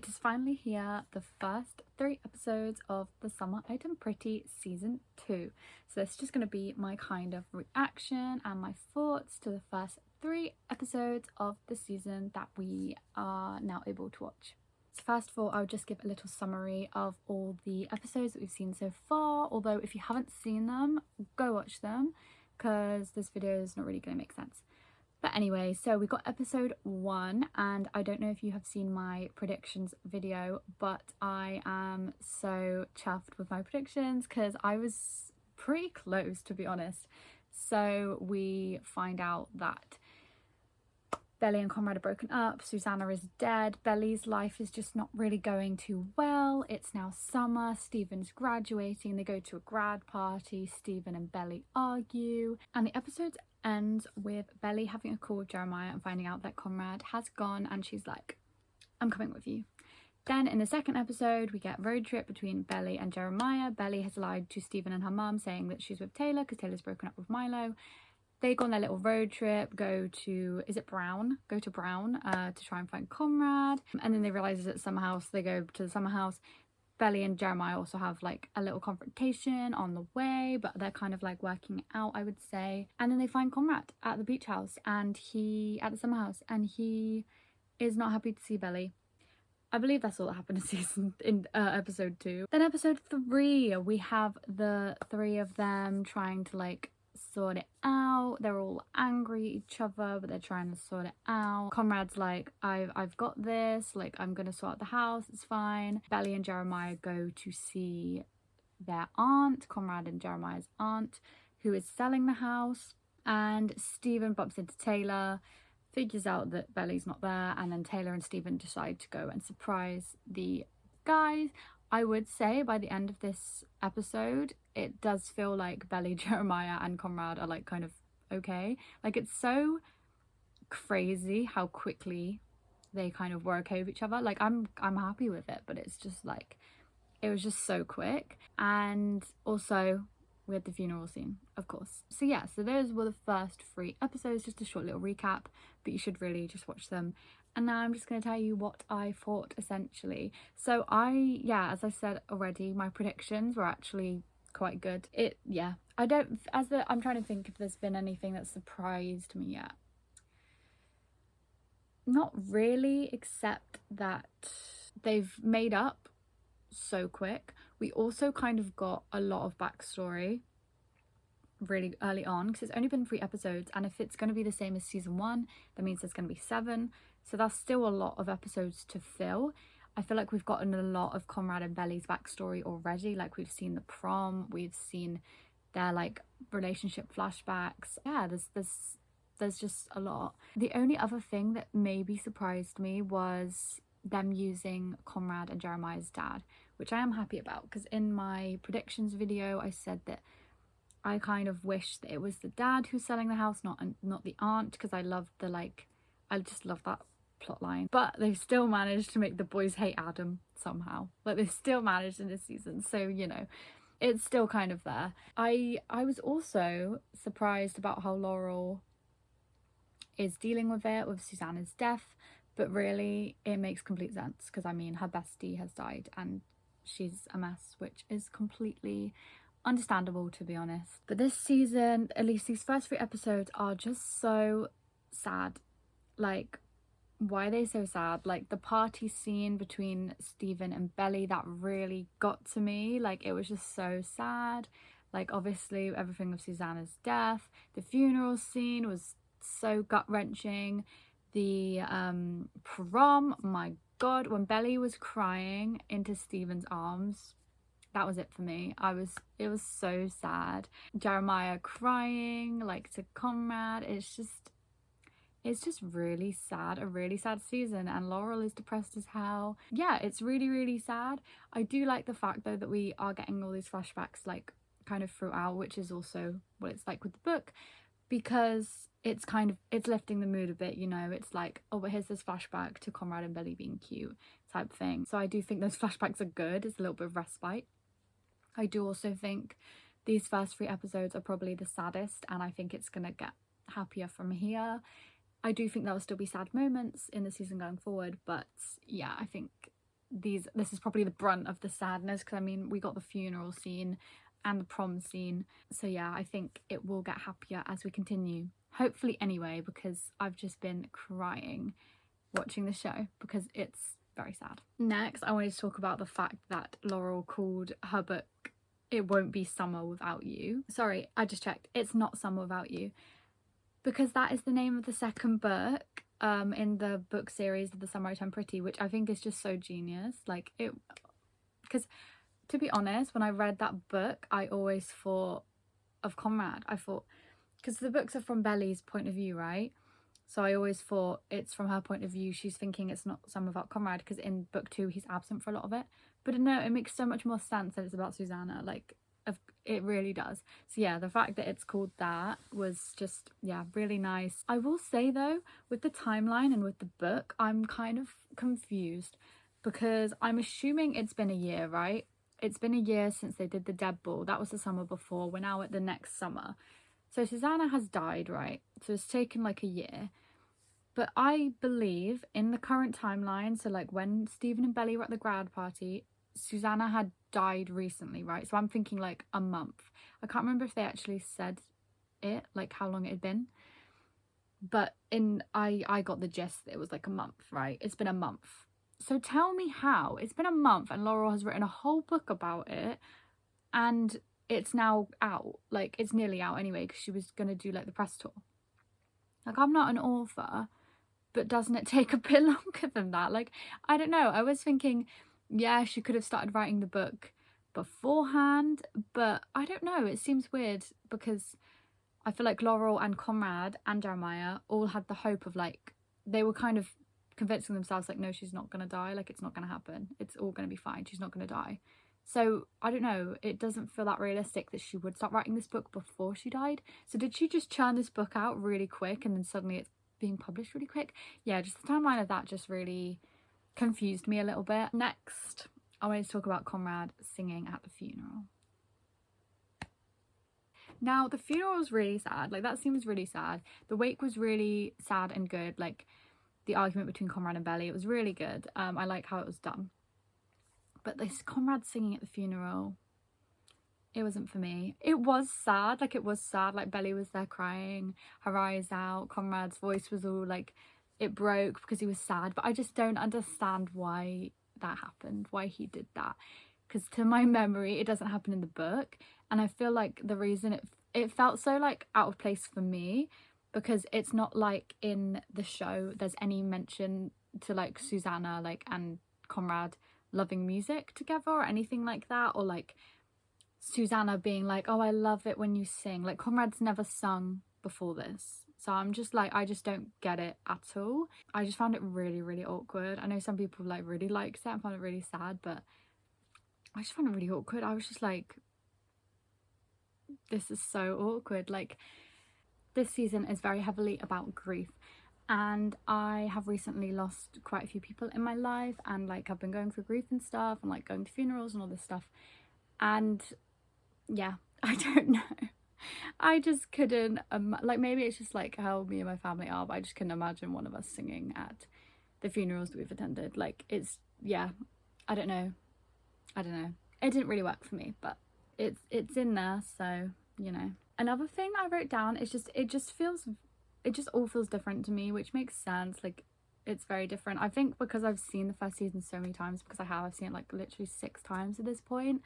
It is finally here, the first 3 episodes of the Summer Item Pretty Season 2. So this is just going to be my kind of reaction and my thoughts to the first 3 episodes of the season that we are now able to watch. So first of all, I'll just give a little summary of all the episodes that we've seen so far, although if you haven't seen them, go watch them because this video is not really going to make sense. But anyway, so we got episode 1, and I don't know if you have seen my predictions video, but I am so chuffed with my predictions because I was pretty close, to be honest. So we find out that Belly and Conrad are broken up, Susanna is dead, Belly's life is just not really going too well. It's now summer, Stephen's graduating, they go to a grad party, Stephen and Belly argue, and the episode ends with Belly having a call with Jeremiah and finding out that Conrad has gone, and she's like, I'm coming with you. Then in the second episode, we get road trip between Belly and Jeremiah. Belly has lied to Stephen and her mum, saying that she's with Taylor because Taylor's broken up with Milo. They go on their little road trip, go to, is it Brown? Go to Brown to try and find Conrad. And then they realise it's at summer house. They go to the summer house. Belly and Jeremiah also have like a little confrontation on the way, but they're kind of like working it out, I would say. And then they find Conrad at the beach house and at the summer house, and he is not happy to see Belly. I believe that's all that happened in episode 2. Then episode 3, we have the 3 of them trying to like sort it out. They're all angry at each other, but they're trying to sort it out. Conrad's like, I've got this, like I'm gonna sort out the house, it's fine. Belly and Jeremiah go to see their aunt, Conrad and Jeremiah's aunt, who is selling the house, and Stephen bumps into Taylor, figures out that Belly's not there, and then Taylor and Stephen decide to go and surprise the guys. I would say by the end of this episode, it does feel like Belly, Jeremiah and Conrad are like kind of okay. Like it's so crazy how quickly they kind of work over each other. Like I'm happy with it, but it's just like, it was just so quick. And also we had the funeral scene, of course. So yeah, so those were the first 3 episodes, just a short little recap, but you should really just watch them. And now I'm just going to tell you what I thought, essentially. So as I said already, my predictions were actually quite good. I'm trying to think if there's been anything that surprised me yet. Not really, except that they've made up so quick. We also kind of got a lot of backstory really early on, because it's only been 3 episodes, and if it's going to be the same as season 1, that means there's going to be 7, so that's still a lot of episodes to fill. I feel like we've gotten a lot of Conrad and Belly's backstory already. Like we've seen the prom, we've seen their like relationship flashbacks. Yeah, there's just a lot. The only other thing that maybe surprised me was them using Conrad and Jeremiah's dad, which I am happy about, because in my predictions video I said that I kind of wish that it was the dad who's selling the house, not the aunt, because I just love that plot line. But they've still managed to make the boys hate Adam somehow. Like they've still managed in this season, so you know, it's still kind of there. I was also surprised about how Laurel is dealing with it, with Susanna's death, but really it makes complete sense, because I mean her bestie has died and she's a mess, which is completely understandable, to be honest. But this season, at least these first 3 episodes, are just so sad. Like, why are they so sad? Like the party scene between Stephen and Belly, that really got to me. Like it was just so sad. Like obviously everything with Susanna's death. The funeral scene was so gut-wrenching. The prom, my god, when Belly was crying into Stephen's arms, that was it for me. It was so sad. Jeremiah crying like to Conrad, it's just really sad, a really sad season, and Laurel is depressed as hell. Yeah, it's really, really sad. I do like the fact though that we are getting all these flashbacks like kind of throughout, which is also what it's like with the book, because it's lifting the mood a bit, you know. It's like, oh, but here's this flashback to Conrad and Belly being cute type thing. So I do think those flashbacks are good. It's a little bit of respite. I do also think these first 3 episodes are probably the saddest, and I think it's gonna get happier from here. I do think there will still be sad moments in the season going forward, but yeah, I think this is probably the brunt of the sadness, because I mean we got the funeral scene and the prom scene, so yeah, I think it will get happier as we continue, hopefully anyway, because I've just been crying watching the show because it's very sad. Next, I wanted to talk about the fact that Laurel called her book It Won't Be Summer Without You. Sorry, I just checked, it's not Summer Without You, because that is the name of the second book in the book series of The Summer I Turned Pretty, which I think is just so genius. Like, it, because to be honest, when I read that book, I always thought of Conrad. I thought, because the books are from Belly's point of view, right? So I always thought it's from her point of view. She's thinking it's not Summer Without Conrad, because in book 2 he's absent for a lot of it. But no, it makes so much more sense that it's about Susanna. Like, it really does. So yeah, the fact that it's called that was just, yeah, really nice. I will say though, with the timeline and with the book, I'm kind of confused, because I'm assuming it's been a year, right? It's been a year since they did the Deb Ball. That was the summer before. We're now at the next summer. So Susanna has died, right? So it's taken like a year. But I believe in the current timeline, so like when Stephen and Belly were at the grad party, Susanna had died recently, right? So I'm thinking like a month. I can't remember if they actually said it, like how long it had been. But I got the gist that it was like a month, right? It's been a month. So tell me how. It's been a month and Laurel has written a whole book about it, and it's now out. Like, it's nearly out anyway, because she was going to do like the press tour. Like, I'm not an author, but doesn't it take a bit longer than that? Like, I don't know. I was thinking, yeah, she could have started writing the book beforehand, but I don't know. It seems weird, because I feel like Laurel and Conrad and Jeremiah all had the hope of, like, they were kind of convincing themselves like, no, she's not gonna die, like, it's not gonna happen, it's all gonna be fine, she's not gonna die. So I don't know, it doesn't feel that realistic that she would start writing this book before she died. So did she just churn this book out really quick and then suddenly it's being published really quick? Yeah, just the timeline of that just really confused me a little bit. Next, I wanted to talk about Conrad singing at the funeral. Now, the funeral was really sad. Like, that scene was really sad. The wake was really sad and good. Like, the argument between Conrad and Belly, it was really good. I like how it was done. But this Conrad singing at the funeral, it wasn't for me. It was sad. Like, it was sad. Like, Belly was there crying, her eyes out. Conrad's voice was all, like, it broke because he was sad. But I just don't understand why that happened, why he did that. Because to my memory, it doesn't happen in the book. And I feel like the reason it felt so, like, out of place for me, because it's not like in the show there's any mention to, like, Susanna, like, and Conrad loving music together or anything like that, or like Susanna being like, oh, I love it when you sing. Like, Conrad's never sung before this. So I'm just like, I just don't get it at all. I just found it really, really awkward. I know some people like really liked it and found it really sad, but I just found it really awkward. I was just like, this is so awkward. Like, this season is very heavily about grief, and I have recently lost quite a few people in my life, and like I've been going through grief and stuff, and like going to funerals and all this stuff, and yeah, I don't know. I just couldn't like, maybe it's just like how me and my family are, but I just couldn't imagine one of us singing at the funerals that we've attended. Like, it's, yeah, I don't know, it didn't really work for me, but it's in there, so you know. Another thing I wrote down is just it just all feels different to me, which makes sense. Like, it's very different. I think because I've seen the first season so many times, because I've seen it like literally 6 times at this point,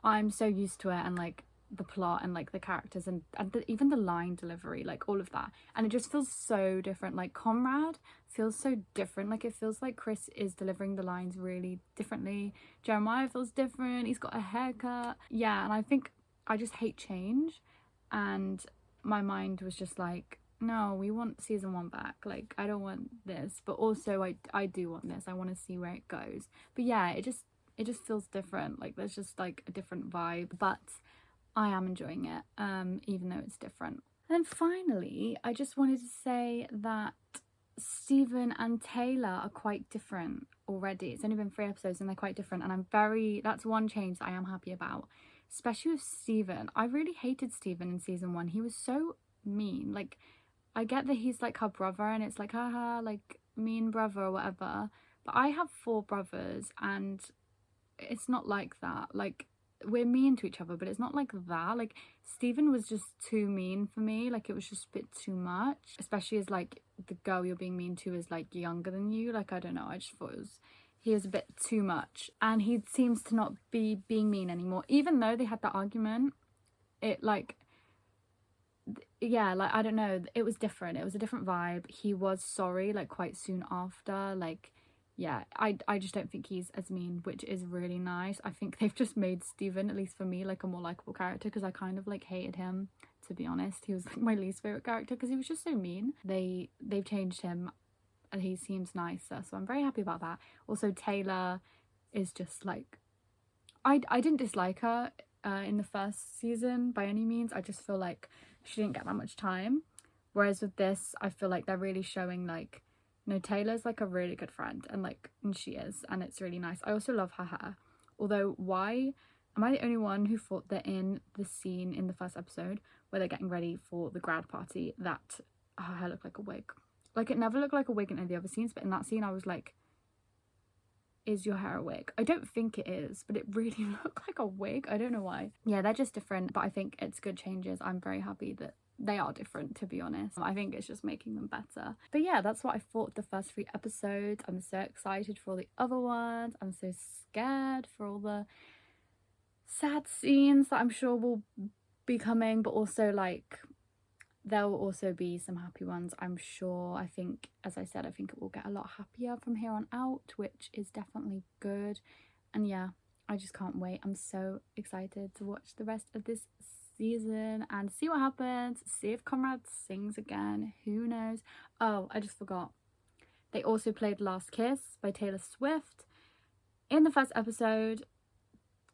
I'm so used to it, and like the plot and like the characters and even the line delivery, like all of that, and it just feels so different. Like, Conrad feels so different. Like, it feels like Chris is delivering the lines really differently. Jeremiah feels different, he's got a haircut. Yeah, and I think I just hate change, and my mind was just like, no, we want season 1 back. Like, I don't want this, but also I do want this. I want to see where it goes. But yeah, it just feels different. Like, there's just like a different vibe, but I am enjoying it, even though it's different. And then finally, I just wanted to say that Stephen and Taylor are quite different already. It's only been 3 episodes and they're quite different, and that's one change that I am happy about, especially with Stephen. I really hated Stephen in season 1. He was so mean. Like, I get that he's like her brother and it's like, haha, like, mean brother or whatever, But I have 4 brothers and it's not like that. Like, we're mean to each other, but it's not like that. Like, Stephen was just too mean for me. Like, it was just a bit too much, especially as like the girl you're being mean to is like younger than you. Like, I don't know, I just thought he was a bit too much, and he seems to not be being mean anymore, even though they had that argument. It like, yeah, like, I don't know, it was different. It was a different vibe. He was sorry like quite soon after. Like, yeah, I just don't think he's as mean, which is really nice. I think they've just made Stephen, at least for me, like a more likable character, because I kind of like hated him, to be honest. He was like my least favorite character because he was just so mean. They've changed him and he seems nicer, so I'm very happy about that. Also, Taylor is just like, I didn't dislike her in the first season by any means. I just feel like she didn't get that much time, whereas with this I feel like they're really showing like, no, Taylor's like a really good friend, and she is, and it's really nice. I also love her hair. Although, why am I the only one who thought that in the scene in the first episode where they're getting ready for the grad party that her hair looked like a wig? Like, it never looked like a wig in any of the other scenes, but in that scene I was like, is your hair a wig? I don't think it is, but it really looked like a wig. I don't know why. Yeah, they're just different, but I think it's good changes. I'm very happy that they are different, to be honest. I think it's just making them better. But yeah, that's what I thought of the first 3 episodes. I'm so excited for all the other ones. I'm so scared for all the sad scenes that I'm sure will be coming, but also like there will also be some happy ones, I'm sure. I think, as I said, I think it will get a lot happier from here on out, which is definitely good. And yeah, I just can't wait. I'm so excited to watch the rest of this season and see what happens, see if Conrad sings again, who knows. Oh, I just forgot, they also played Last Kiss by Taylor Swift in the first episode.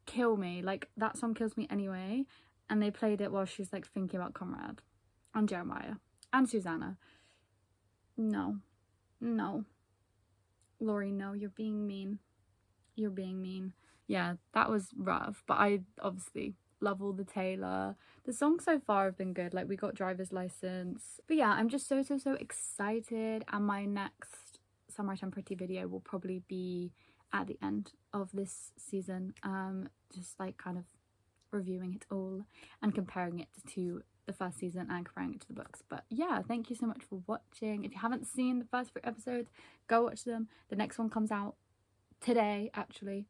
Kill me, like, that song kills me anyway, and they played it while she's like thinking about Conrad and Jeremiah and Susanna. No, Laurie, no, you're being mean. Yeah, that was rough, but I obviously love all the Taylor. The songs so far have been good. Like, we got Driver's License. But yeah, I'm just so excited, and my next Summer I Turned Pretty video will probably be at the end of this season, just like kind of reviewing it all and comparing it to the first season and comparing it to the books. But yeah, thank you so much for watching. If you haven't seen the first 3 episodes, go watch them. The next one comes out today, actually.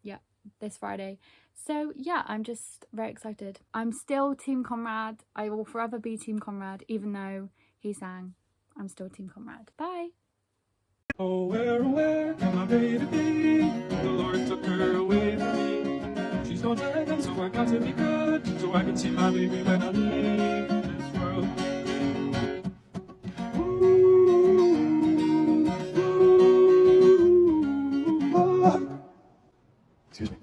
Yeah, this Friday. So yeah, I'm just very excited. I'm still Team Conrad. I will forever be Team Conrad, even though he sang. I'm still Team Conrad. Bye. Oh, where can my baby be? The Lord took her away from me. She's gone to heaven, so I got to be good, so I can see my baby when I leave this world. Ooh, ooh, ooh. Excuse me.